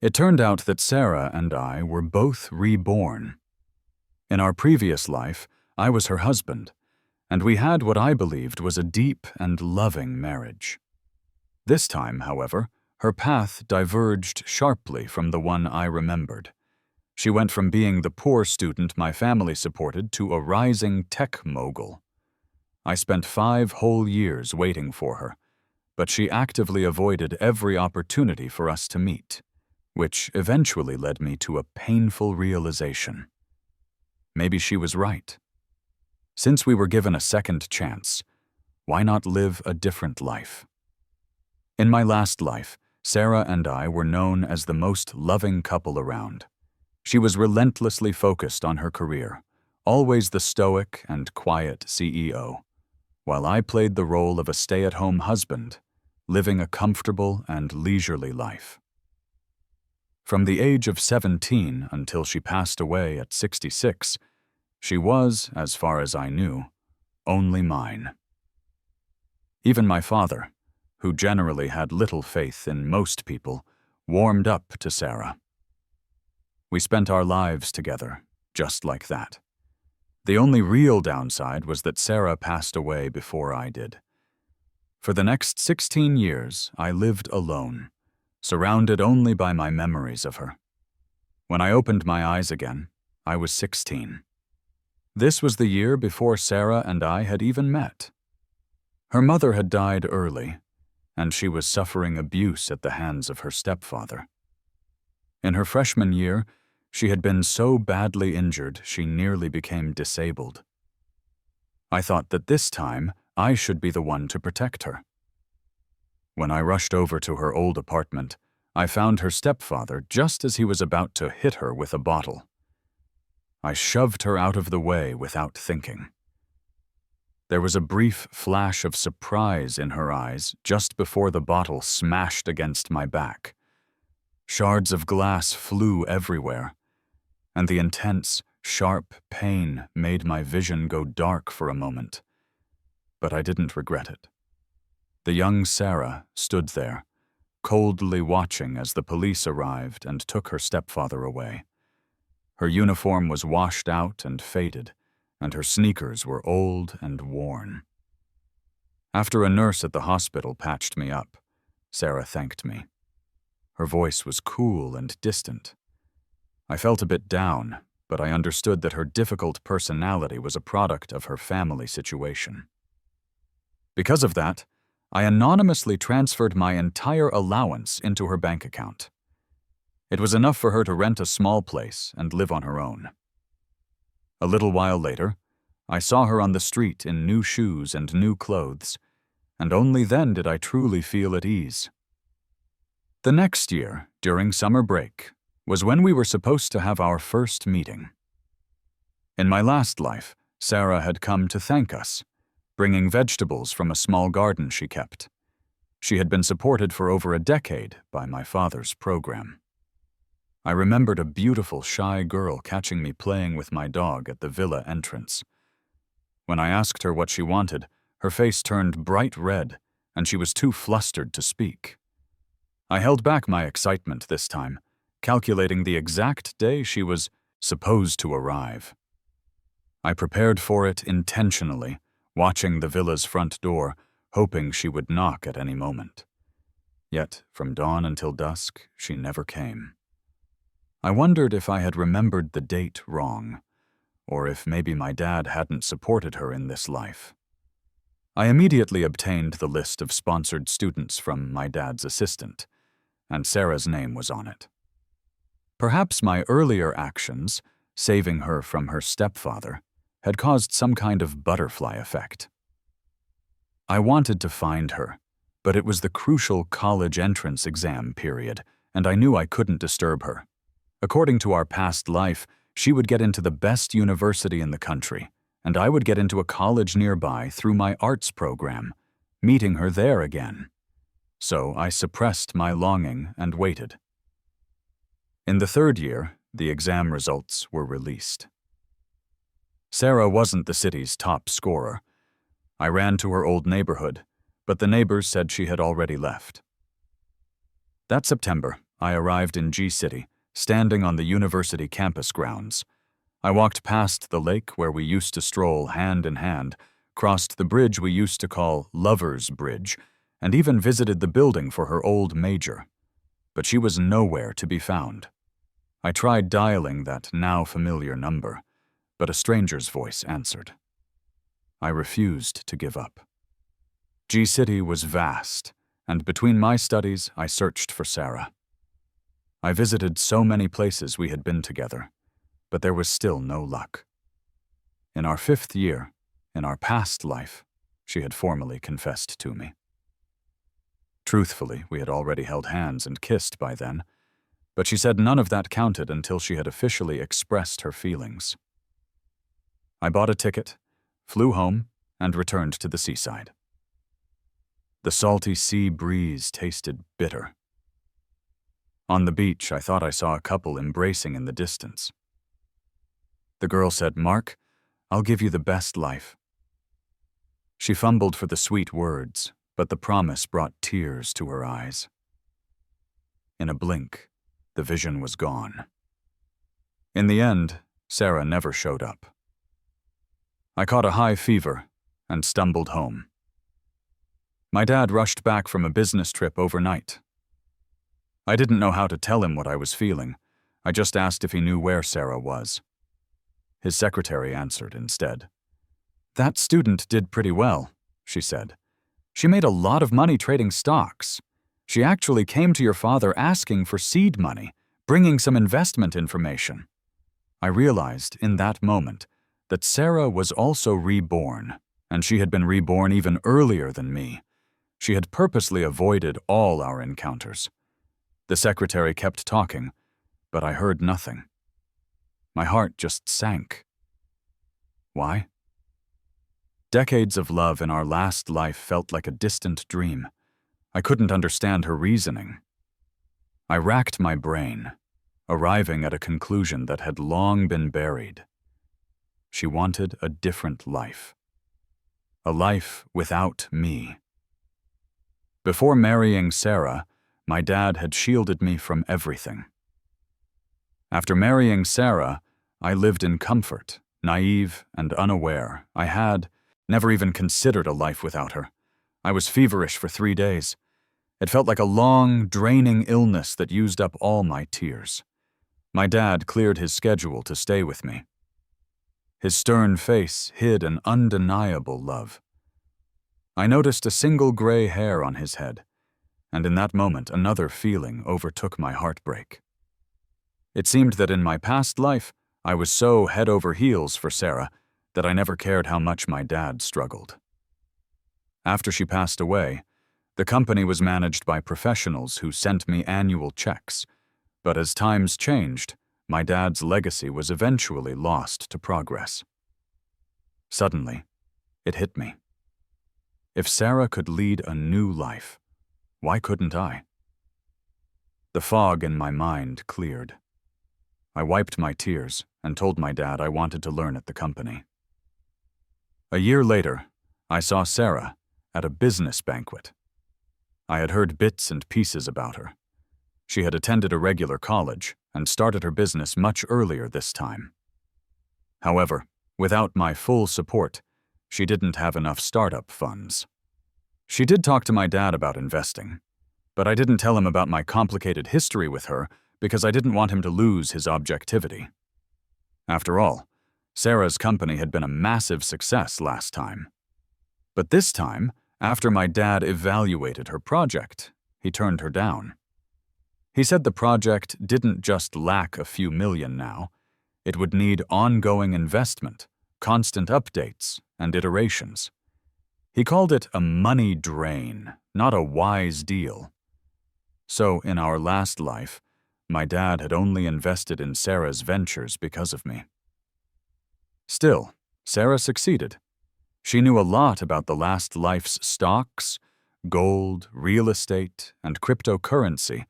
It turned out that Sarah and I were both reborn. In our previous life, I was her husband, and we had what I believed was a deep and loving marriage. This time, however, her path diverged sharply from the one I remembered. She went from being the poor student my family supported to a rising tech mogul. I spent 5 whole years waiting for her, but she actively avoided every opportunity for us to meet, which eventually led me to a painful realization. Maybe she was right. Since we were given a second chance, why not live a different life? In my last life, Sarah and I were known as the most loving couple around. She was relentlessly focused on her career, always the stoic and quiet CEO, while I played the role of a stay-at-home husband, living a comfortable and leisurely life. From the age of 17 until she passed away at 66, she was, as far as I knew, only mine. Even my father, who generally had little faith in most people, warmed up to Sarah. We spent our lives together, just like that. The only real downside was that Sarah passed away before I did. For the next 16 years, I lived alone, surrounded only by my memories of her. When I opened my eyes again, I was 16. This was the year before Sarah and I had even met. Her mother had died early, and she was suffering abuse at the hands of her stepfather. In her freshman year, she had been so badly injured she nearly became disabled. I thought that this time I should be the one to protect her. When I rushed over to her old apartment, I found her stepfather just as he was about to hit her with a bottle. I shoved her out of the way without thinking. There was a brief flash of surprise in her eyes just before the bottle smashed against my back. Shards of glass flew everywhere, and the intense, sharp pain made my vision go dark for a moment. But I didn't regret it. The young Sarah stood there, coldly watching as the police arrived and took her stepfather away. Her uniform was washed out and faded, and her sneakers were old and worn. After a nurse at the hospital patched me up, Sarah thanked me. Her voice was cool and distant. I felt a bit down, but I understood that her difficult personality was a product of her family situation. Because of that, I anonymously transferred my entire allowance into her bank account. It was enough for her to rent a small place and live on her own. A little while later, I saw her on the street in new shoes and new clothes, and only then did I truly feel at ease. The next year, during summer break, was when we were supposed to have our first meeting. In my last life, Sarah had come to thank us, bringing vegetables from a small garden she kept. She had been supported for over a decade by my father's program. I remembered a beautiful, shy girl catching me playing with my dog at the villa entrance. When I asked her what she wanted, her face turned bright red, and she was too flustered to speak. I held back my excitement this time, calculating the exact day she was supposed to arrive. I prepared for it intentionally, watching the villa's front door, hoping she would knock at any moment. Yet, from dawn until dusk, she never came. I wondered if I had remembered the date wrong, or if maybe my dad hadn't supported her in this life. I immediately obtained the list of sponsored students from my dad's assistant, and Sarah's name was on it. Perhaps my earlier actions, saving her from her stepfather, had caused some kind of butterfly effect. I wanted to find her, but it was the crucial college entrance exam period, and I knew I couldn't disturb her. According to our past life, she would get into the best university in the country, and I would get into a college nearby through my arts program, meeting her there again. So I suppressed my longing and waited. In the 3rd year, the exam results were released. Sarah wasn't the city's top scorer. I ran to her old neighborhood, but the neighbors said she had already left. That September, I arrived in G-City, standing on the university campus grounds. I walked past the lake where we used to stroll hand in hand, crossed the bridge we used to call Lover's Bridge, and even visited the building for her old major. But she was nowhere to be found. I tried dialing that now familiar number, but a stranger's voice answered. I refused to give up. G-City was vast, and between my studies, I searched for Sarah. I visited so many places we had been together, but there was still no luck. In our 5th year, in our past life, she had formally confessed to me. Truthfully, we had already held hands and kissed by then, but she said none of that counted until she had officially expressed her feelings. I bought a ticket, flew home, and returned to the seaside. The salty sea breeze tasted bitter. On the beach, I thought I saw a couple embracing in the distance. The girl said, "Mark, I'll give you the best life." She fumbled for the sweet words, but the promise brought tears to her eyes. In a blink, the vision was gone. In the end, Sarah never showed up. I caught a high fever and stumbled home. My dad rushed back from a business trip overnight. I didn't know how to tell him what I was feeling. I just asked if he knew where Sarah was. His secretary answered instead. "That student did pretty well," she said. "She made a lot of money trading stocks. She actually came to your father asking for seed money, bringing some investment information." I realized in that moment that Sarah was also reborn, and she had been reborn even earlier than me. She had purposely avoided all our encounters. The secretary kept talking, but I heard nothing. My heart just sank. Why? Decades of love in our last life felt like a distant dream. I couldn't understand her reasoning. I racked my brain, arriving at a conclusion that had long been buried. She wanted a different life. A life without me. Before marrying Sarah, my dad had shielded me from everything. After marrying Sarah, I lived in comfort, naive and unaware. I had never even considered a life without her. I was feverish for 3 days. It felt like a long, draining illness that used up all my tears. My dad cleared his schedule to stay with me. His stern face hid an undeniable love. I noticed a single gray hair on his head, and in that moment another feeling overtook my heartbreak. It seemed that in my past life, I was so head over heels for Sarah that I never cared how much my dad struggled. After she passed away, the company was managed by professionals who sent me annual checks, but as times changed, my dad's legacy was eventually lost to progress. Suddenly, it hit me. If Sarah could lead a new life, why couldn't I? The fog in my mind cleared. I wiped my tears and told my dad I wanted to learn at the company. A year later, I saw Sarah at a business banquet. I had heard bits and pieces about her. She had attended a regular college and started her business much earlier this time. However, without my full support, she didn't have enough startup funds. She did talk to my dad about investing, but I didn't tell him about my complicated history with her because I didn't want him to lose his objectivity. After all, Sarah's company had been a massive success last time. But this time, after my dad evaluated her project, he turned her down. He said the project didn't just lack a few million now. It would need ongoing investment, constant updates, and iterations. He called it a money drain, not a wise deal. So, in our last life, my dad had only invested in Sarah's ventures because of me. Still, Sarah succeeded. She knew a lot about the last life's stocks, gold, real estate, and cryptocurrency,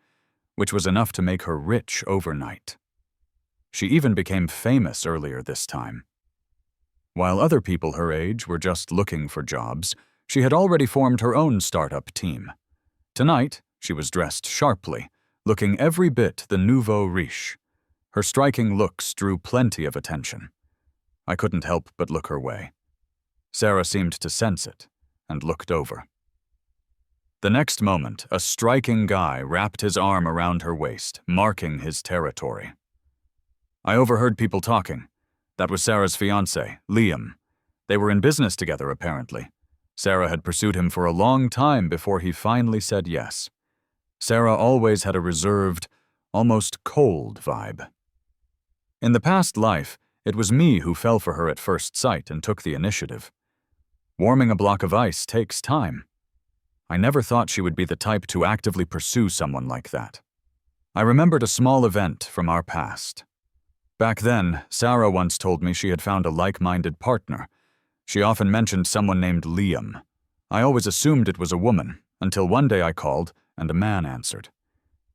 which was enough to make her rich overnight. She even became famous earlier this time. While other people her age were just looking for jobs, she had already formed her own startup team. Tonight, she was dressed sharply, looking every bit the nouveau riche. Her striking looks drew plenty of attention. I couldn't help but look her way. Sarah seemed to sense it and looked over. The next moment, a striking guy wrapped his arm around her waist, marking his territory. I overheard people talking. That was Sarah's fiancé, Liam. They were in business together, apparently. Sarah had pursued him for a long time before he finally said yes. Sarah always had a reserved, almost cold vibe. In the past life, it was me who fell for her at first sight and took the initiative. Warming a block of ice takes time. I never thought she would be the type to actively pursue someone like that. I remembered a small event from our past. Back then, Sarah once told me she had found a like-minded partner. She often mentioned someone named Liam. I always assumed it was a woman, until one day I called and a man answered.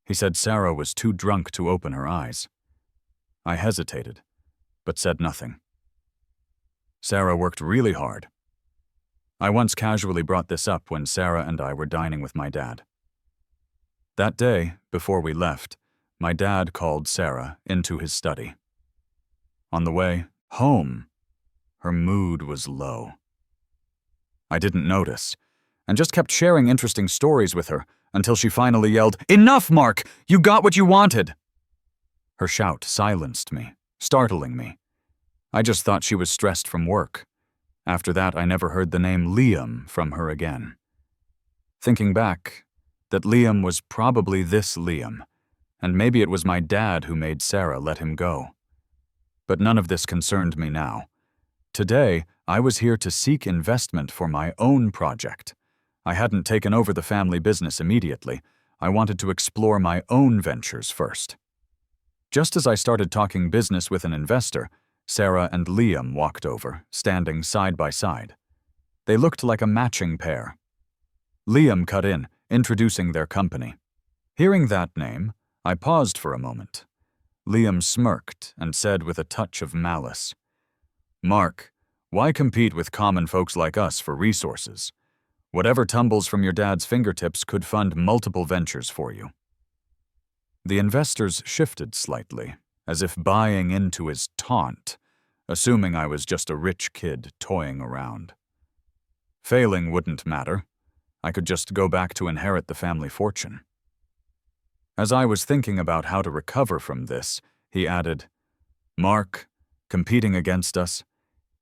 He said Sarah was too drunk to open her eyes. I hesitated, but said nothing. Sarah worked really hard. I once casually brought this up when Sarah and I were dining with my dad. That day, before we left, my dad called Sarah into his study. On the way home, her mood was low. I didn't notice, and just kept sharing interesting stories with her until she finally yelled, "Enough, Mark! You got what you wanted!" Her shout silenced me, startling me. I just thought she was stressed from work. After that, I never heard the name Liam from her again. Thinking back, that Liam was probably this Liam, and maybe it was my dad who made Sarah let him go. But none of this concerned me now. Today, I was here to seek investment for my own project. I hadn't taken over the family business immediately. I wanted to explore my own ventures first. Just as I started talking business with an investor, Sarah and Liam walked over, standing side by side. They looked like a matching pair. Liam cut in, introducing their company. Hearing that name, I paused for a moment. Liam smirked and said with a touch of malice, "Mark, why compete with common folks like us for resources? Whatever tumbles from your dad's fingertips could fund multiple ventures for you." The investors shifted slightly, as if buying into his taunt, assuming I was just a rich kid toying around. Failing wouldn't matter. I could just go back to inherit the family fortune. As I was thinking about how to recover from this, he added, "Mark, competing against us,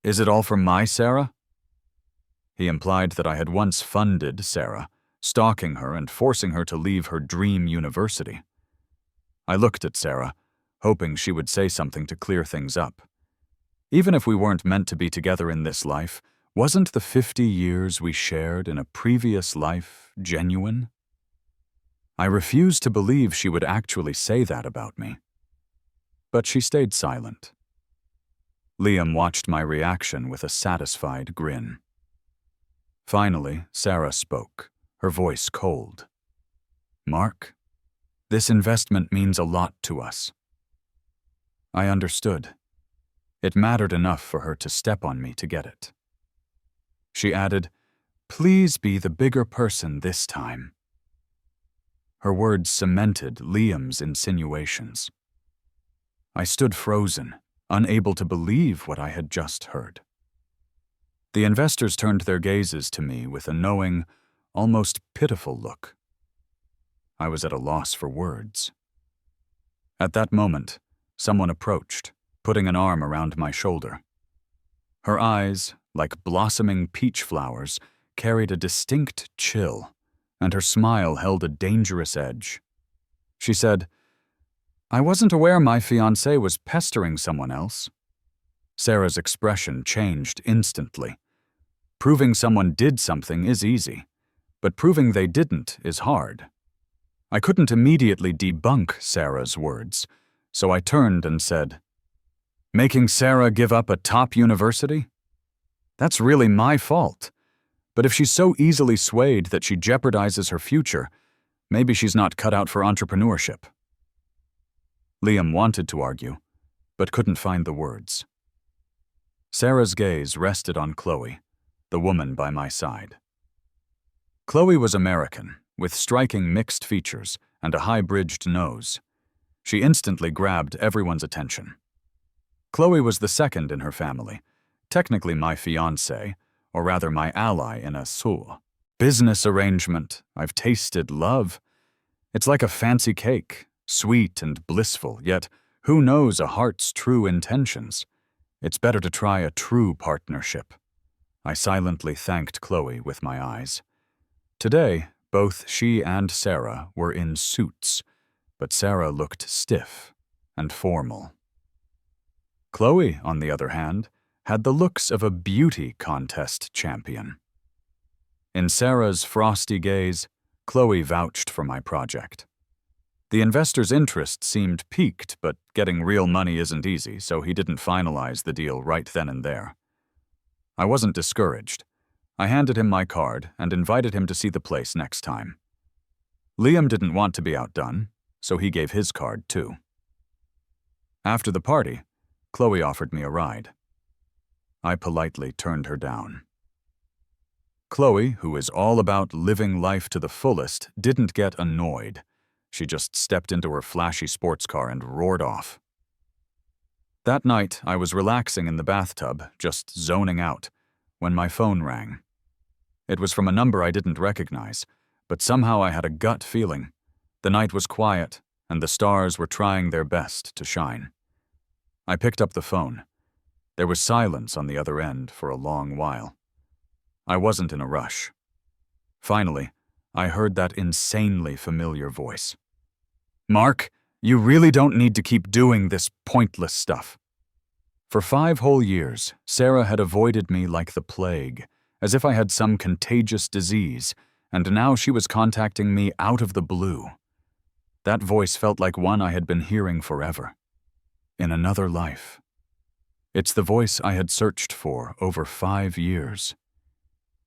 is it all for my Sarah?" He implied that I had once funded Sarah, stalking her and forcing her to leave her dream university. I looked at Sarah, hoping she would say something to clear things up. Even if we weren't meant to be together in this life, wasn't the 50 years we shared in a previous life genuine? I refused to believe she would actually say that about me. But she stayed silent. Liam watched my reaction with a satisfied grin. Finally, Sarah spoke, her voice cold. "Mark, this investment means a lot to us." I understood. It mattered enough for her to step on me to get it. She added, "Please be the bigger person this time." Her words cemented Liam's insinuations. I stood frozen, unable to believe what I had just heard. The investors turned their gazes to me with a knowing, almost pitiful look. I was at a loss for words. At that moment, someone approached, putting an arm around my shoulder. Her eyes, like blossoming peach flowers, carried a distinct chill, and her smile held a dangerous edge. She said, "I wasn't aware my fiancé was pestering someone else." Sarah's expression changed instantly. Proving someone did something is easy, but proving they didn't is hard. I couldn't immediately debunk Sarah's words, so I turned and said, "Making Sarah give up a top university? That's really my fault. But if she's so easily swayed that she jeopardizes her future, maybe she's not cut out for entrepreneurship." Liam wanted to argue, but couldn't find the words. Sarah's gaze rested on Chloe, the woman by my side. Chloe was American, with striking mixed features and a high-bridged nose. She instantly grabbed everyone's attention. Chloe was the second in her family, technically my fiancée, or rather my ally in a business arrangement. I've tasted love. It's like a fancy cake, sweet and blissful, yet who knows a heart's true intentions? It's better to try a true partnership. I silently thanked Chloe with my eyes. Today, both she and Sarah were in suits, but Sarah looked stiff and formal. Chloe, on the other hand, had the looks of a beauty contest champion. In Sarah's frosty gaze, Chloe vouched for my project. The investor's interest seemed piqued, but getting real money isn't easy, so he didn't finalize the deal right then and there. I wasn't discouraged. I handed him my card and invited him to see the place next time. Liam didn't want to be outdone, so he gave his card too. After the party, Chloe offered me a ride. I politely turned her down. Chloe, who is all about living life to the fullest, didn't get annoyed. She just stepped into her flashy sports car and roared off. That night, I was relaxing in the bathtub, just zoning out, when my phone rang. It was from a number I didn't recognize, but somehow I had a gut feeling. The night was quiet, and the stars were trying their best to shine. I picked up the phone. There was silence on the other end for a long while. I wasn't in a rush. Finally, I heard that insanely familiar voice. "Mark, you really don't need to keep doing this pointless stuff." For 5 whole years, Sarah had avoided me like the plague, as if I had some contagious disease, and now she was contacting me out of the blue. That voice felt like one I had been hearing forever. In another life. It's the voice I had searched for over 5 years.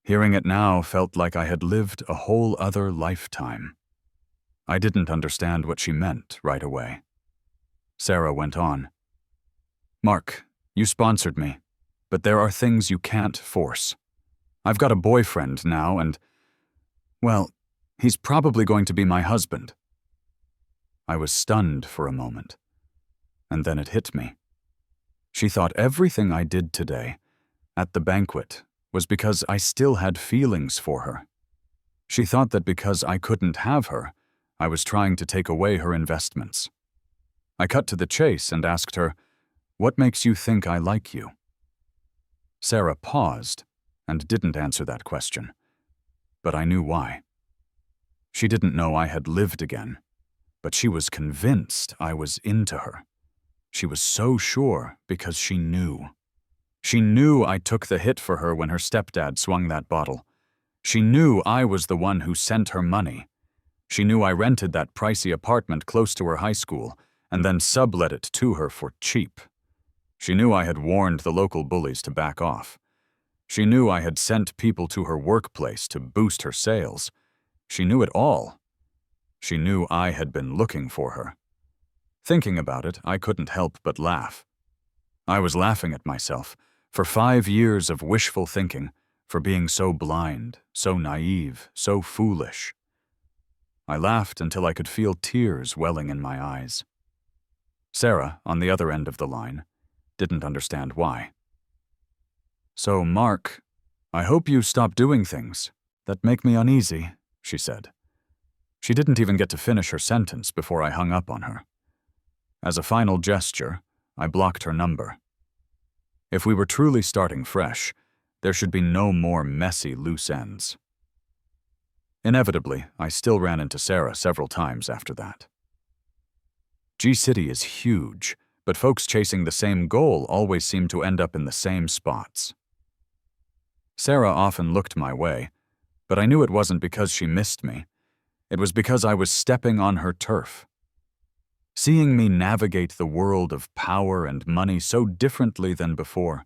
Hearing it now felt like I had lived a whole other lifetime. I didn't understand what she meant right away. Sarah went on. "Mark, you sponsored me, but there are things you can't force. I've got a boyfriend now and, well, he's probably going to be my husband." I was stunned for a moment, and then it hit me. She thought everything I did today, at the banquet, was because I still had feelings for her. She thought that because I couldn't have her, I was trying to take away her investments. I cut to the chase and asked her, "What makes you think I like you?" Sarah paused and didn't answer that question, but I knew why. She didn't know I had lived again, but she was convinced I was into her. She was so sure because she knew. She knew I took the hit for her when her stepdad swung that bottle. She knew I was the one who sent her money. She knew I rented that pricey apartment close to her high school and then sublet it to her for cheap. She knew I had warned the local bullies to back off. She knew I had sent people to her workplace to boost her sales. She knew it all. She knew I had been looking for her. Thinking about it, I couldn't help but laugh. I was laughing at myself for 5 years of wishful thinking, for being so blind, so naive, so foolish. I laughed until I could feel tears welling in my eyes. Sarah, on the other end of the line, didn't understand why. "So, Mark, I hope you stop doing things that make me uneasy," she said. She didn't even get to finish her sentence before I hung up on her. As a final gesture, I blocked her number. If we were truly starting fresh, there should be no more messy loose ends. Inevitably, I still ran into Sarah several times after that. G-City is huge, but folks chasing the same goal always seem to end up in the same spots. Sarah often looked my way, but I knew it wasn't because she missed me. It was because I was stepping on her turf. Seeing me navigate the world of power and money so differently than before.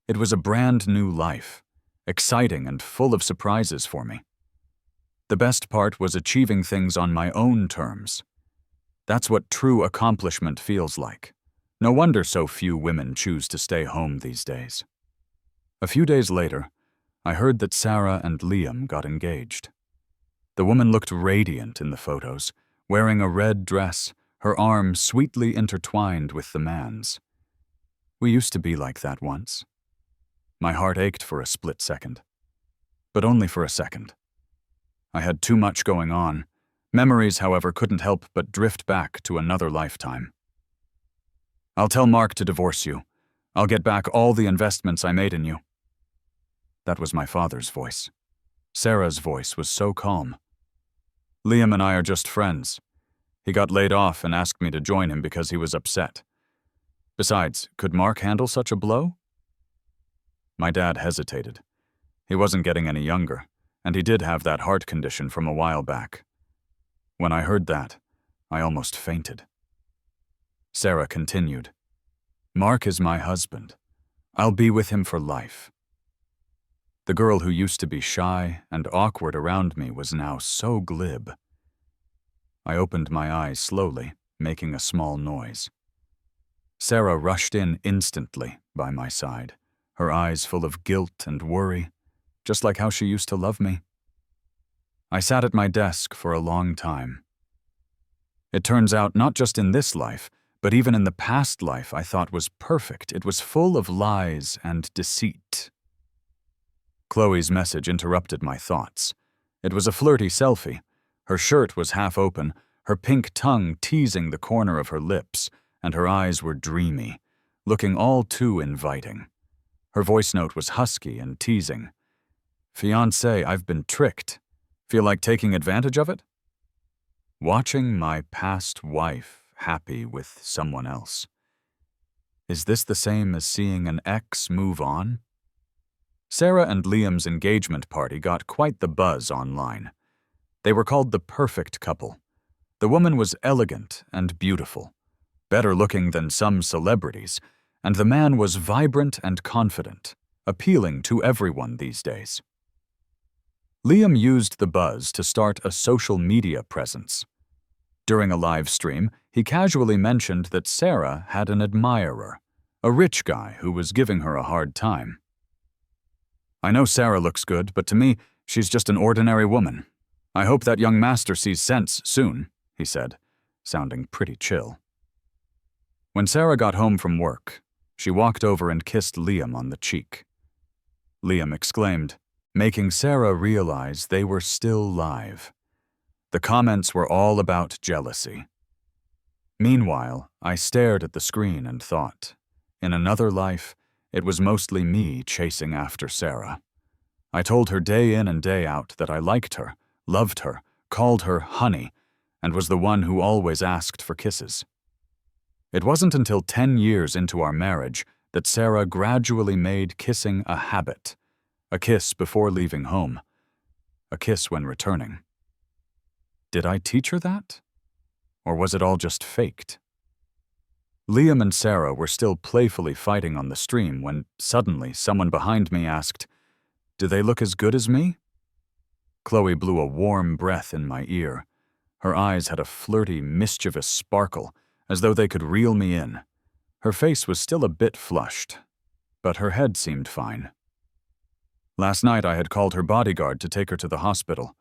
It was a brand new life, exciting and full of surprises for me. The best part was achieving things on my own terms. That's what true accomplishment feels like. No wonder so few women choose to stay home these days. A few days later, I heard that Sarah and Liam got engaged. The woman looked radiant in the photos, wearing a red dress, her arms sweetly intertwined with the man's. We used to be like that once. My heart ached for a split second. But only for a second. I had too much going on. Memories, however, couldn't help but drift back to another lifetime. I'll tell Mark to divorce you. I'll get back all the investments I made in you. That was my father's voice. Sarah's voice was so calm. Liam and I are just friends. He got laid off and asked me to join him because he was upset. Besides, could Mark handle such a blow? My dad hesitated. He wasn't getting any younger, and he did have that heart condition from a while back. When I heard that, I almost fainted. Sarah continued, "Mark is my husband. I'll be with him for life." The girl who used to be shy and awkward around me was now so glib. I opened my eyes slowly, making a small noise. Sarah rushed in instantly by my side, her eyes full of guilt and worry, just like how she used to love me. I sat at my desk for a long time. It turns out not just in this life, but even in the past life I thought was perfect. It was full of lies and deceit. Chloe's message interrupted my thoughts. It was a flirty selfie. Her shirt was half open, her pink tongue teasing the corner of her lips, and her eyes were dreamy, looking all too inviting. Her voice note was husky and teasing. "Fiancé, I've been tricked. Feel like taking advantage of it?" Watching my past wife happy with someone else. Is this the same as seeing an ex move on? Sarah and Liam's engagement party got quite the buzz online. They were called the perfect couple. The woman was elegant and beautiful, better looking than some celebrities, and the man was vibrant and confident, appealing to everyone these days. Liam used the buzz to start a social media presence. During a live stream, he casually mentioned that Sarah had an admirer, a rich guy who was giving her a hard time. "I know Sarah looks good, but to me, she's just an ordinary woman. I hope that young master sees sense soon," he said, sounding pretty chill. When Sarah got home from work, she walked over and kissed Liam on the cheek. Liam exclaimed, making Sarah realize they were still live. The comments were all about jealousy. Meanwhile, I stared at the screen and thought, in another life, it was mostly me chasing after Sarah. I told her day in and day out that I liked her, loved her, called her honey, and was the one who always asked for kisses. It wasn't until 10 years into our marriage that Sarah gradually made kissing a habit, a kiss before leaving home, a kiss when returning. Did I teach her that? Or was it all just faked? Liam and Sarah were still playfully fighting on the stream when suddenly someone behind me asked, "Do they look as good as me?" Chloe blew a warm breath in my ear. Her eyes had a flirty, mischievous sparkle, as though they could reel me in. Her face was still a bit flushed, but her head seemed fine. Last night I had called her bodyguard to take her to the hospital,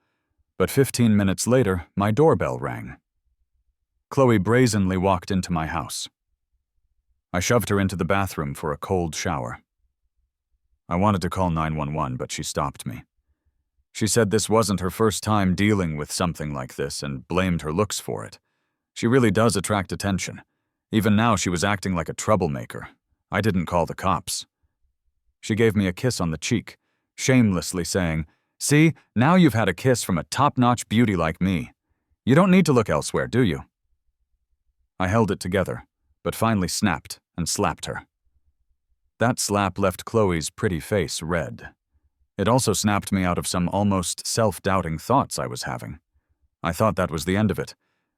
but 15 minutes later, my doorbell rang. Chloe brazenly walked into my house. I shoved her into the bathroom for a cold shower. I wanted to call 911, but she stopped me. She said this wasn't her first time dealing with something like this and blamed her looks for it. She really does attract attention. Even now she was acting like a troublemaker. I didn't call the cops. She gave me a kiss on the cheek, shamelessly saying, "See, now you've had a kiss from a top-notch beauty like me. You don't need to look elsewhere, do you?" I held it together, but finally snapped and slapped her. That slap left Chloe's pretty face red. It also snapped me out of some almost self-doubting thoughts I was having. I thought that was the end of it,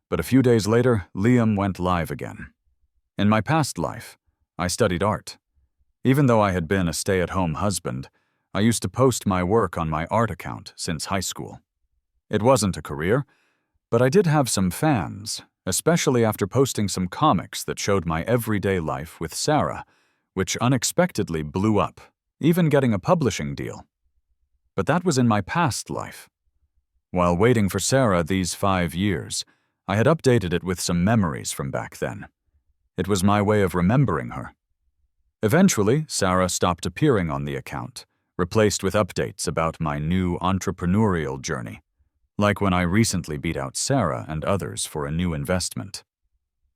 but a few days later, Liam went live again. In my past life, I studied art. Even though I had been a stay-at-home husband, I used to post my work on my art account since high school. It wasn't a career, but I did have some fans, especially after posting some comics that showed my everyday life with Sarah, which unexpectedly blew up, even getting a publishing deal. But that was in my past life. While waiting for Sarah these 5 years, I had updated it with some memories from back then. It was my way of remembering her. Eventually, Sarah stopped appearing on the account, replaced with updates about my new entrepreneurial journey, like when I recently beat out Sarah and others for a new investment.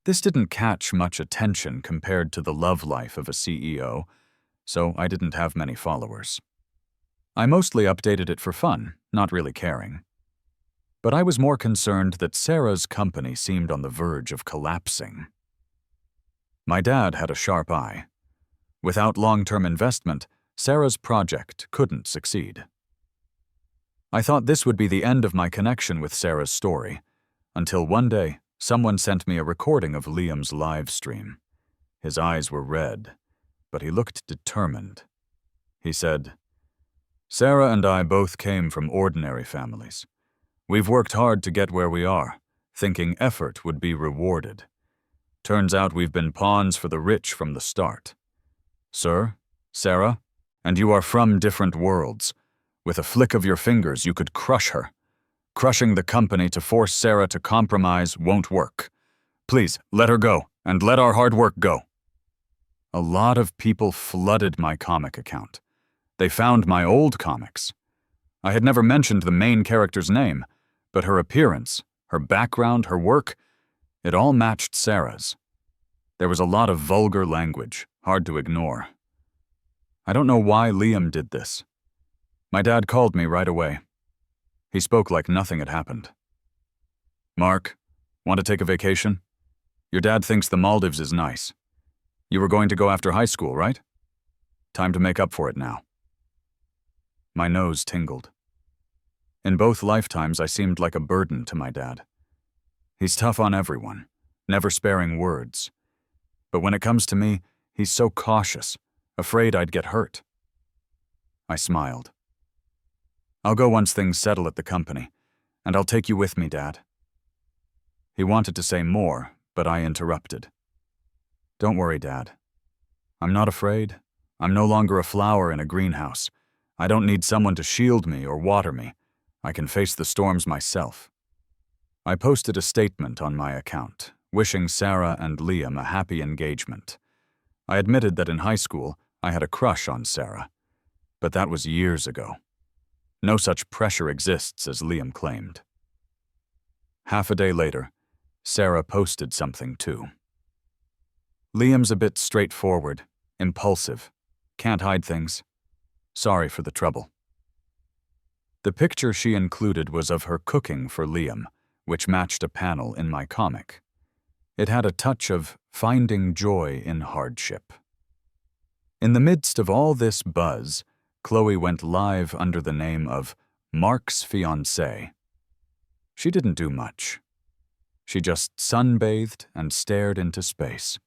This didn't catch much attention compared to the love life of a CEO, so I didn't have many followers. I mostly updated it for fun, not really caring. But I was more concerned that Sarah's company seemed on the verge of collapsing. My dad had a sharp eye. Without long-term investment, Sarah's project couldn't succeed. I thought this would be the end of my connection with Sarah's story, until one day, someone sent me a recording of Liam's live stream. His eyes were red, but he looked determined. He said, "Sarah and I both came from ordinary families. We've worked hard to get where we are, thinking effort would be rewarded. Turns out we've been pawns for the rich from the start. Sir, Sarah, and you are from different worlds. With a flick of your fingers, you could crush her. Crushing the company to force Sarah to compromise won't work. Please, let her go, and let our hard work go." A lot of people flooded my comic account. They found my old comics. I had never mentioned the main character's name, but her appearance, her background, her work, it all matched Sarah's. There was a lot of vulgar language, hard to ignore. I don't know why Liam did this. My dad called me right away. He spoke like nothing had happened. "Mark, want to take a vacation? Your dad thinks the Maldives is nice. You were going to go after high school, right? Time to make up for it now." My nose tingled. In both lifetimes, I seemed like a burden to my dad. He's tough on everyone, never sparing words. But when it comes to me, he's so cautious, afraid I'd get hurt. I smiled. "I'll go once things settle at the company, and I'll take you with me, Dad." He wanted to say more, but I interrupted. "Don't worry, Dad. I'm not afraid. I'm no longer a flower in a greenhouse. I don't need someone to shield me or water me. I can face the storms myself." I posted a statement on my account, wishing Sarah and Liam a happy engagement. I admitted that in high school, I had a crush on Sarah, but that was years ago. No such pressure exists as Liam claimed. Half a day later, Sarah posted something too. "Liam's a bit straightforward, impulsive, can't hide things. Sorry for the trouble." The picture she included was of her cooking for Liam, which matched a panel in my comic. It had a touch of finding joy in hardship. In the midst of all this buzz, Chloe went live under the name of Mark's Fiancé. She didn't do much. She just sunbathed and stared into space.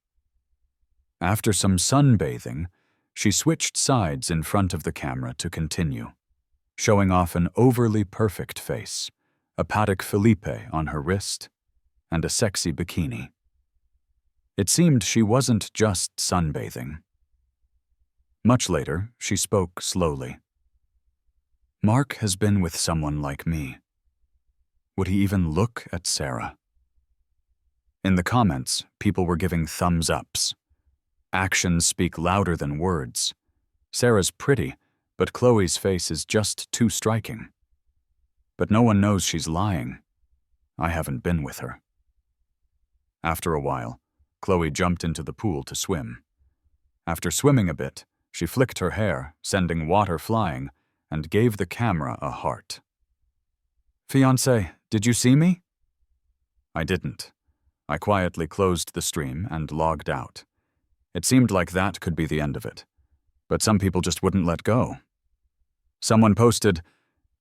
After some sunbathing, she switched sides in front of the camera to continue, showing off an overly perfect face, a Patek Philippe on her wrist, and a sexy bikini. It seemed she wasn't just sunbathing. Much later, she spoke slowly. "Mark has been with someone like me. Would he even look at Sarah?" In the comments, people were giving thumbs ups. Actions speak louder than words. Sarah's pretty, but Chloe's face is just too striking. But no one knows she's lying. I haven't been with her. After a while, Chloe jumped into the pool to swim. After swimming a bit, she flicked her hair, sending water flying, and gave the camera a heart. "Fiancé, did you see me?" I didn't. I quietly closed the stream and logged out. It seemed like that could be the end of it. But some people just wouldn't let go. Someone posted,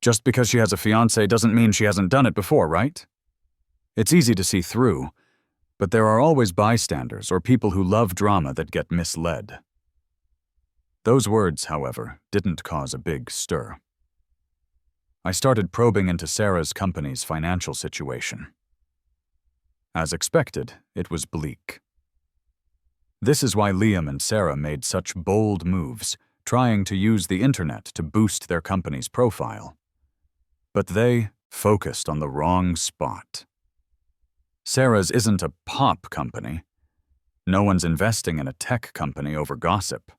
"Just because she has a fiancé doesn't mean she hasn't done it before, right?" It's easy to see through, but there are always bystanders or people who love drama that get misled. Those words, however, didn't cause a big stir. I started probing into Sarah's company's financial situation. As expected, it was bleak. This is why Liam and Sarah made such bold moves, trying to use the internet to boost their company's profile. But they, focused on the wrong spot. Sarah's isn't a pop company. No one's investing in a tech company over gossip.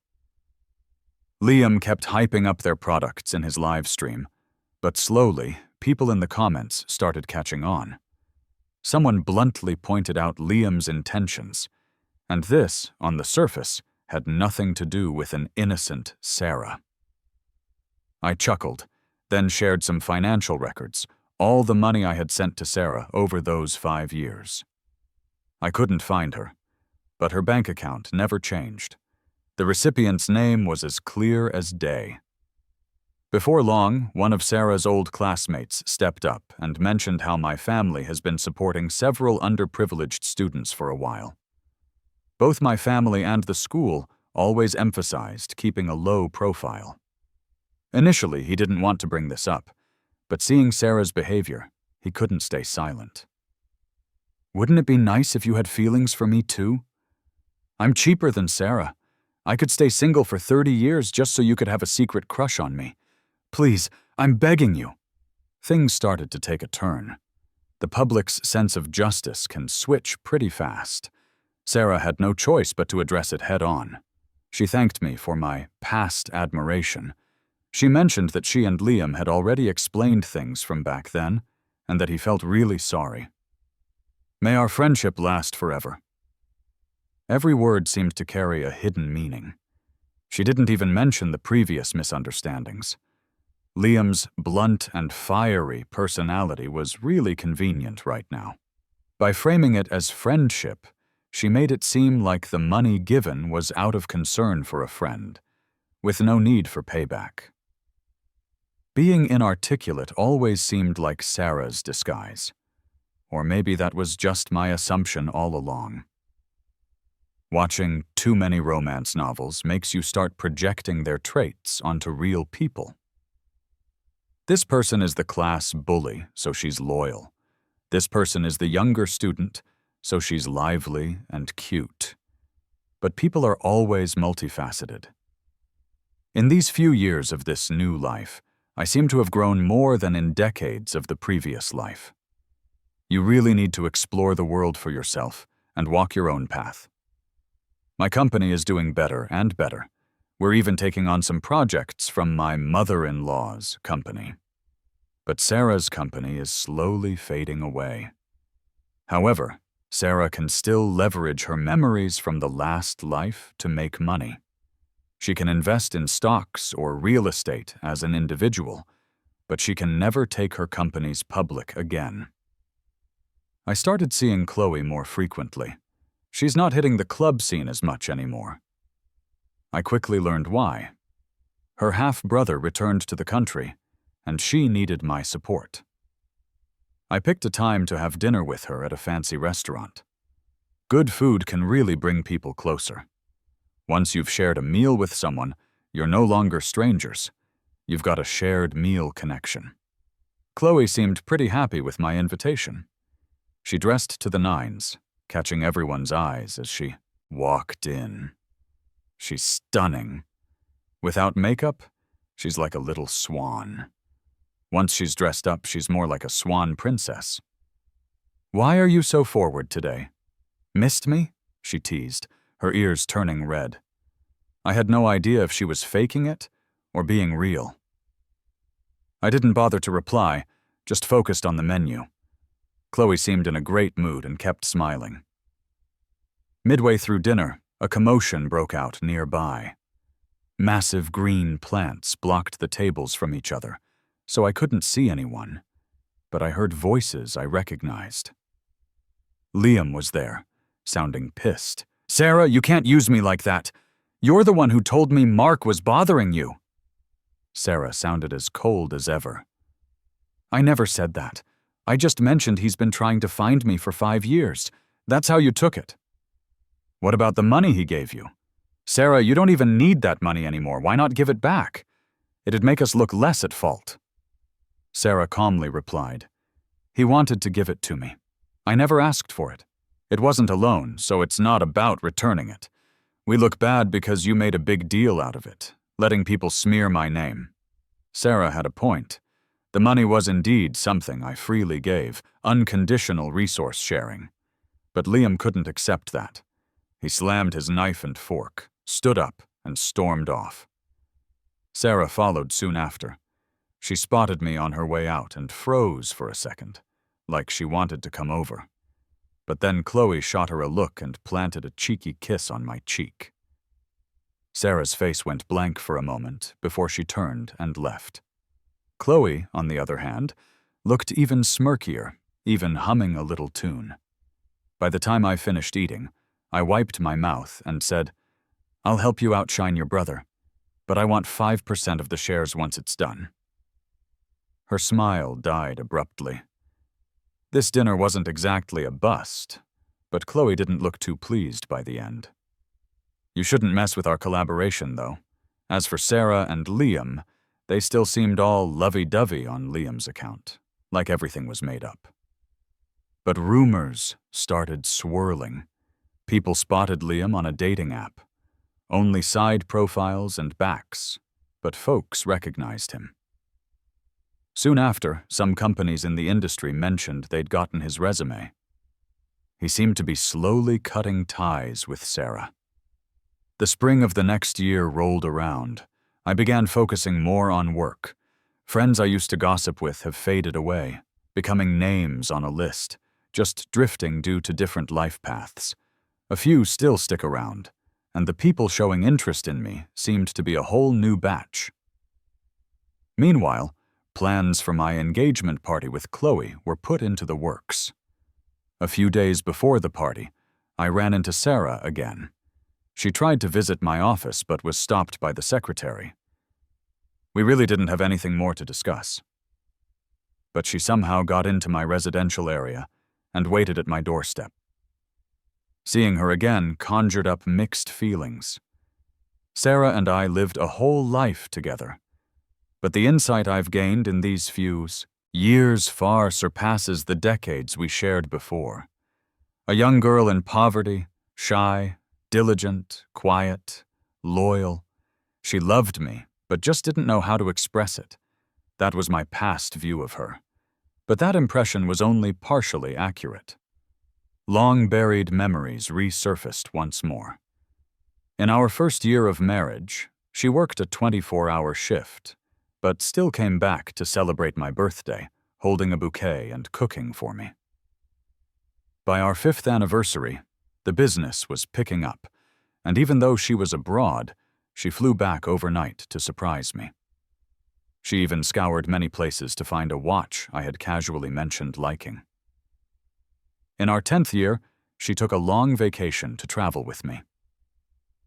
Liam kept hyping up their products in his live stream, but slowly, people in the comments started catching on. Someone bluntly pointed out Liam's intentions, and this, on the surface, had nothing to do with an innocent Sarah. I chuckled, then shared some financial records, all the money I had sent to Sarah over those 5 years. I couldn't find her, but her bank account never changed. The recipient's name was as clear as day. Before long, one of Sarah's old classmates stepped up and mentioned how my family has been supporting several underprivileged students for a while. Both my family and the school always emphasized keeping a low profile. Initially, he didn't want to bring this up, but seeing Sarah's behavior, he couldn't stay silent. "Wouldn't it be nice if you had feelings for me too? I'm cheaper than Sarah. I could stay single for 30 years just so you could have a secret crush on me. Please, I'm begging you." Things started to take a turn. The public's sense of justice can switch pretty fast. Sarah had no choice but to address it head on. She thanked me for my past admiration. She mentioned that she and Liam had already explained things from back then, and that he felt really sorry. "May our friendship last forever." Every word seemed to carry a hidden meaning. She didn't even mention the previous misunderstandings. Liam's blunt and fiery personality was really convenient right now. By framing it as friendship, she made it seem like the money given was out of concern for a friend, with no need for payback. Being inarticulate always seemed like Sarah's disguise. Or maybe that was just my assumption all along. Watching too many romance novels makes you start projecting their traits onto real people. This person is the class bully, so she's loyal. This person is the younger student, so she's lively and cute. But people are always multifaceted. In these few years of this new life, I seem to have grown more than in decades of the previous life. You really need to explore the world for yourself and walk your own path. My company is doing better and better. We're even taking on some projects from my mother-in-law's company. But Sarah's company is slowly fading away. However, Sarah can still leverage her memories from the last life to make money. She can invest in stocks or real estate as an individual, but she can never take her companies public again. I started seeing Chloe more frequently. She's not hitting the club scene as much anymore. I quickly learned why. Her half-brother returned to the country, and she needed my support. I picked a time to have dinner with her at a fancy restaurant. Good food can really bring people closer. Once you've shared a meal with someone, you're no longer strangers. You've got a shared meal connection. Chloe seemed pretty happy with my invitation. She dressed to the nines, catching everyone's eyes as she walked in. She's stunning. Without makeup, she's like a little swan. Once she's dressed up, she's more like a swan princess. "Why are you so forward today? Missed me?" she teased, her ears turning red. I had no idea if she was faking it or being real. I didn't bother to reply, just focused on the menu. Chloe seemed in a great mood and kept smiling. Midway through dinner, a commotion broke out nearby. Massive green plants blocked the tables from each other, so I couldn't see anyone, but I heard voices I recognized. Liam was there, sounding pissed. "Sarah, you can't use me like that. You're the one who told me Mark was bothering you." Sarah sounded as cold as ever. "I never said that. I just mentioned he's been trying to find me for 5 years. That's how you took it." "What about the money he gave you? Sarah, you don't even need that money anymore. Why not give it back? It'd make us look less at fault." Sarah calmly replied, "He wanted to give it to me. I never asked for it. It wasn't a loan, so it's not about returning it. We look bad because you made a big deal out of it, letting people smear my name." Sarah had a point, The money was indeed something I freely gave, unconditional resource sharing. But Liam couldn't accept that. He slammed his knife and fork, stood up, and stormed off. Sarah followed soon after. She spotted me on her way out and froze for a second, like she wanted to come over. But then Chloe shot her a look and planted a cheeky kiss on my cheek. Sarah's face went blank for a moment before she turned and left. Chloe, on the other hand, looked even smirkier, even humming a little tune. By the time I finished eating, I wiped my mouth and said, "I'll help you outshine your brother, but I want 5% of the shares once it's done." Her smile died abruptly. This dinner wasn't exactly a bust, but Chloe didn't look too pleased by the end. You shouldn't mess with our collaboration, though. As for Sarah and Liam, they still seemed all lovey-dovey on Liam's account, like everything was made up. But rumors started swirling. People spotted Liam on a dating app. Only side profiles and backs, but folks recognized him. Soon after, some companies in the industry mentioned they'd gotten his resume. He seemed to be slowly cutting ties with Sarah. The spring of the next year rolled around. I began focusing more on work. Friends I used to gossip with have faded away, becoming names on a list, just drifting due to different life paths. A few still stick around, and the people showing interest in me seemed to be a whole new batch. Meanwhile, plans for my engagement party with Chloe were put into the works. A few days before the party, I ran into Sarah again. She tried to visit my office but was stopped by the secretary. We really didn't have anything more to discuss. But she somehow got into my residential area and waited at my doorstep. Seeing her again conjured up mixed feelings. Sarah and I lived a whole life together. But the insight I've gained in these few years far surpasses the decades we shared before. A young girl in poverty, shy, diligent, quiet, loyal. She loved me, but just didn't know how to express it. That was my past view of her. But that impression was only partially accurate. Long-buried memories resurfaced once more. In our first year of marriage, she worked a 24-hour shift, but still came back to celebrate my birthday, holding a bouquet and cooking for me. By our 5th anniversary, the business was picking up, and even though she was abroad, she flew back overnight to surprise me. She even scoured many places to find a watch I had casually mentioned liking. In our 10th year, she took a long vacation to travel with me.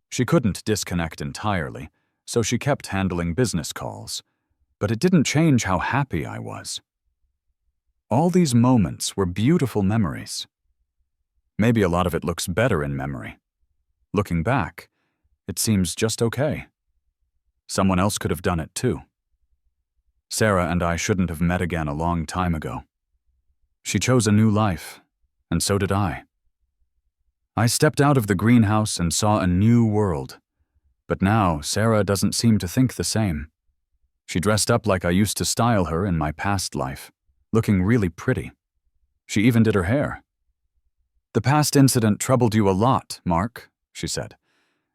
She couldn't disconnect entirely, so she kept handling business calls, but it didn't change how happy I was. All these moments were beautiful memories. Maybe a lot of it looks better in memory. Looking back, it seems just okay. Someone else could have done it too. Sarah and I shouldn't have met again a long time ago. She chose a new life, and so did I. I stepped out of the greenhouse and saw a new world. But now Sarah doesn't seem to think the same. She dressed up like I used to style her in my past life, looking really pretty. She even did her hair. "The past incident troubled you a lot, Mark," she said,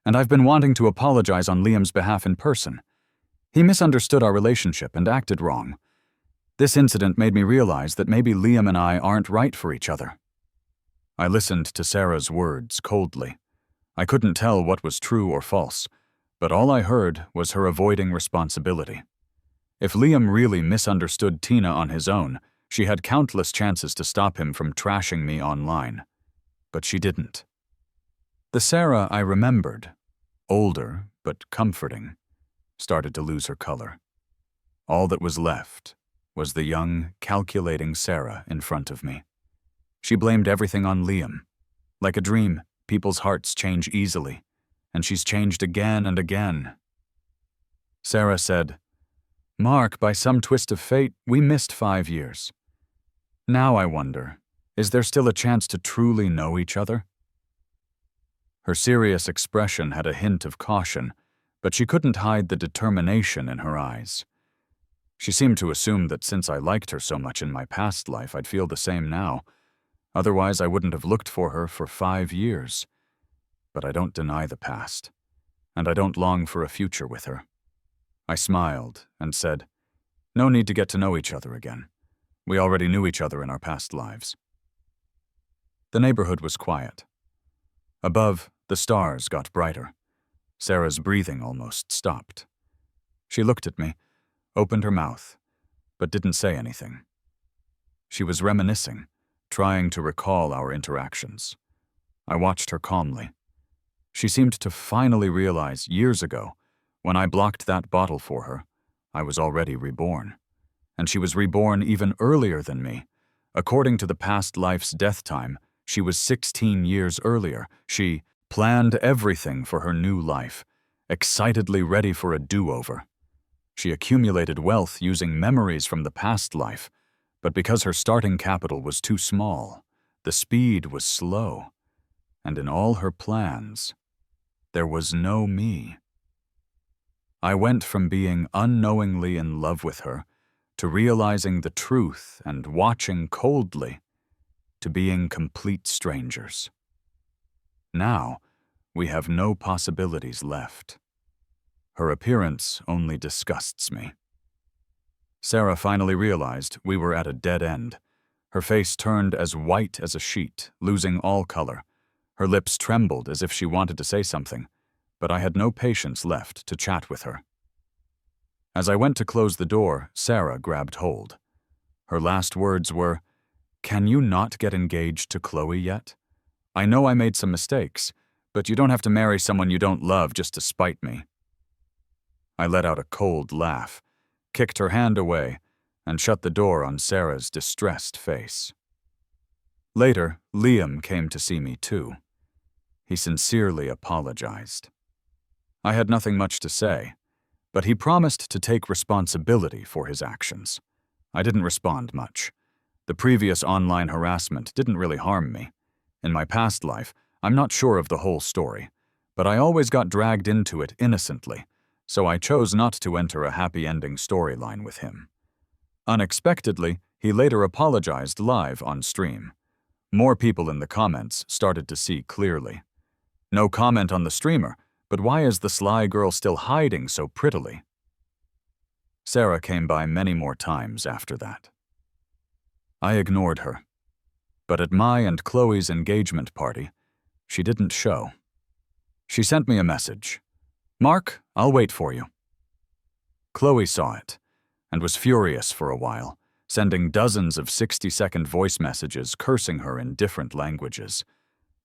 "and I've been wanting to apologize on Liam's behalf in person. He misunderstood our relationship and acted wrong. This incident made me realize that maybe Liam and I aren't right for each other." I listened to Sarah's words coldly. I couldn't tell what was true or false, but all I heard was her avoiding responsibility. If Liam really misunderstood Tina on his own, she had countless chances to stop him from trashing me online. But she didn't. The Sarah I remembered, older but comforting, started to lose her color. All that was left was the young, calculating Sarah in front of me. She blamed everything on Liam. Like a dream, people's hearts change easily, and she's changed again and again. Sarah said, "Mark, by some twist of fate, we missed 5 years. Now I wonder, is there still a chance to truly know each other?" Her serious expression had a hint of caution, but she couldn't hide the determination in her eyes. She seemed to assume that since I liked her so much in my past life, I'd feel the same now. Otherwise, I wouldn't have looked for her for 5 years. But I don't deny the past, and I don't long for a future with her. I smiled and said, "No need to get to know each other again. We already knew each other in our past lives." The neighborhood was quiet. Above, the stars got brighter. Sarah's breathing almost stopped. She looked at me, opened her mouth, but didn't say anything. She was reminiscing, trying to recall our interactions. I watched her calmly. She seemed to finally realize years ago, when I blocked that bottle for her, I was already reborn. And she was reborn even earlier than me. According to the past life's death time, she was 16 years earlier. She planned everything for her new life, excitedly ready for a do-over. She accumulated wealth using memories from the past life, but because her starting capital was too small, the speed was slow, and in all her plans, there was no me. I went from being unknowingly in love with her to realizing the truth and watching coldly to being complete strangers. Now, we have no possibilities left. Her appearance only disgusts me. Sarah finally realized we were at a dead end. Her face turned as white as a sheet, losing all color. Her lips trembled as if she wanted to say something, but I had no patience left to chat with her. As I went to close the door, Sarah grabbed hold. Her last words were, "Can you not get engaged to Chloe yet? I know I made some mistakes, but you don't have to marry someone you don't love just to spite me." I let out a cold laugh, kicked her hand away, and shut the door on Sarah's distressed face. Later, Liam came to see me too. He sincerely apologized. I had nothing much to say, but he promised to take responsibility for his actions. I didn't respond much. The previous online harassment didn't really harm me. In my past life, I'm not sure of the whole story, but I always got dragged into it innocently, so I chose not to enter a happy ending storyline with him. Unexpectedly, he later apologized live on stream. More people in the comments started to see clearly. No comment on the streamer, but why is the sly girl still hiding so prettily? Sarah came by many more times after that. I ignored her, but at my and Chloe's engagement party, she didn't show. She sent me a message. "Mark, I'll wait for you." Chloe saw it and was furious for a while, sending dozens of 60-second voice messages cursing her in different languages.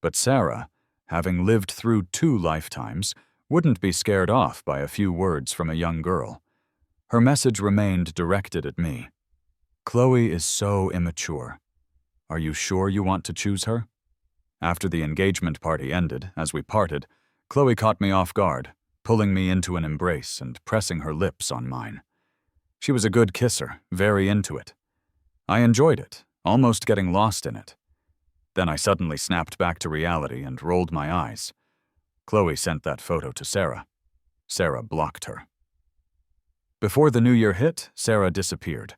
But Sarah, having lived through 2 lifetimes, wouldn't be scared off by a few words from a young girl. Her message remained directed at me. "Chloe is so immature. Are you sure you want to choose her?" After the engagement party ended, as we parted, Chloe caught me off guard, pulling me into an embrace and pressing her lips on mine. She was a good kisser, very into it. I enjoyed it, almost getting lost in it. Then I suddenly snapped back to reality and rolled my eyes. Chloe sent that photo to Sarah. Sarah blocked her. Before the new year hit, Sarah disappeared.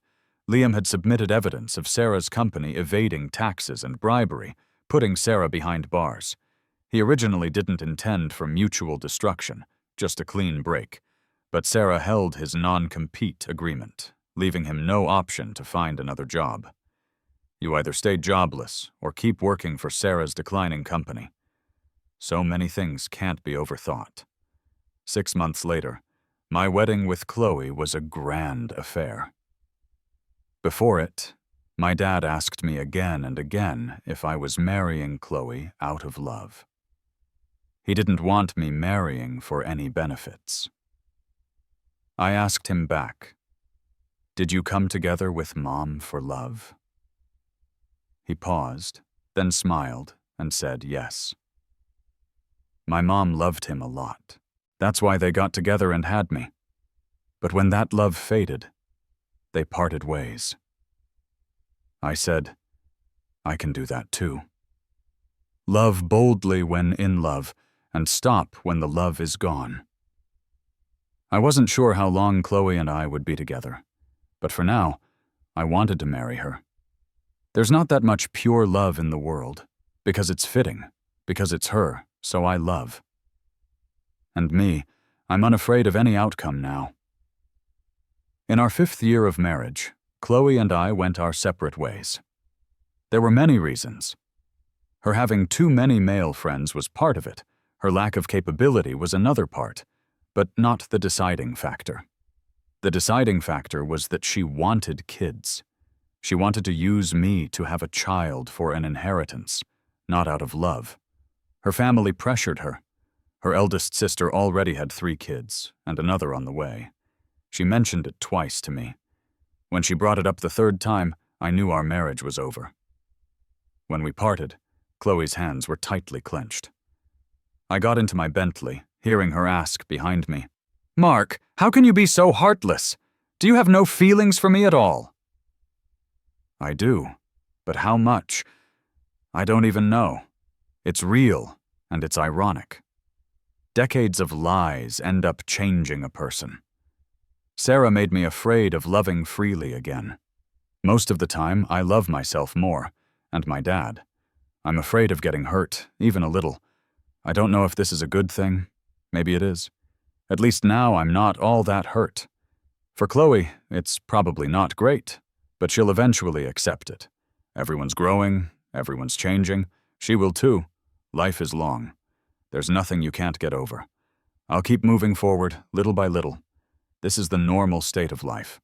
Liam had submitted evidence of Sarah's company evading taxes and bribery, putting Sarah behind bars. He originally didn't intend for mutual destruction, just a clean break, but Sarah held his non-compete agreement, leaving him no option to find another job. You either stay jobless or keep working for Sarah's declining company. So many things can't be overthought. 6 months later, my wedding with Chloe was a grand affair. Before it, my dad asked me again and again if I was marrying Chloe out of love. He didn't want me marrying for any benefits. I asked him back, "Did you come together with Mom for love?" He paused, then smiled and said yes. My mom loved him a lot. That's why they got together and had me. But when that love faded, they parted ways. I said, I can do that too. Love boldly when in love, and stop when the love is gone. I wasn't sure how long Chloe and I would be together. But for now, I wanted to marry her. There's not that much pure love in the world, because it's fitting, because it's her, so I love. And me, I'm unafraid of any outcome now. In our 5th year of marriage, Chloe and I went our separate ways. There were many reasons. Her having too many male friends was part of it. Her lack of capability was another part, but not the deciding factor. The deciding factor was that she wanted kids. She wanted to use me to have a child for an inheritance, not out of love. Her family pressured her. Her eldest sister already had 3 kids, and another on the way. She mentioned it twice to me. When she brought it up the 3rd time, I knew our marriage was over. When we parted, Chloe's hands were tightly clenched. I got into my Bentley, hearing her ask behind me, "Mark, how can you be so heartless? Do you have no feelings for me at all?" I do, but how much? I don't even know. It's real, and it's ironic. Decades of lies end up changing a person. Sarah made me afraid of loving freely again. Most of the time, I love myself more, and my dad. I'm afraid of getting hurt, even a little. I don't know if this is a good thing. Maybe it is. At least now I'm not all that hurt. For Chloe, it's probably not great, but she'll eventually accept it. Everyone's growing, everyone's changing. She will too. Life is long. There's nothing you can't get over. I'll keep moving forward, little by little. This is the normal state of life.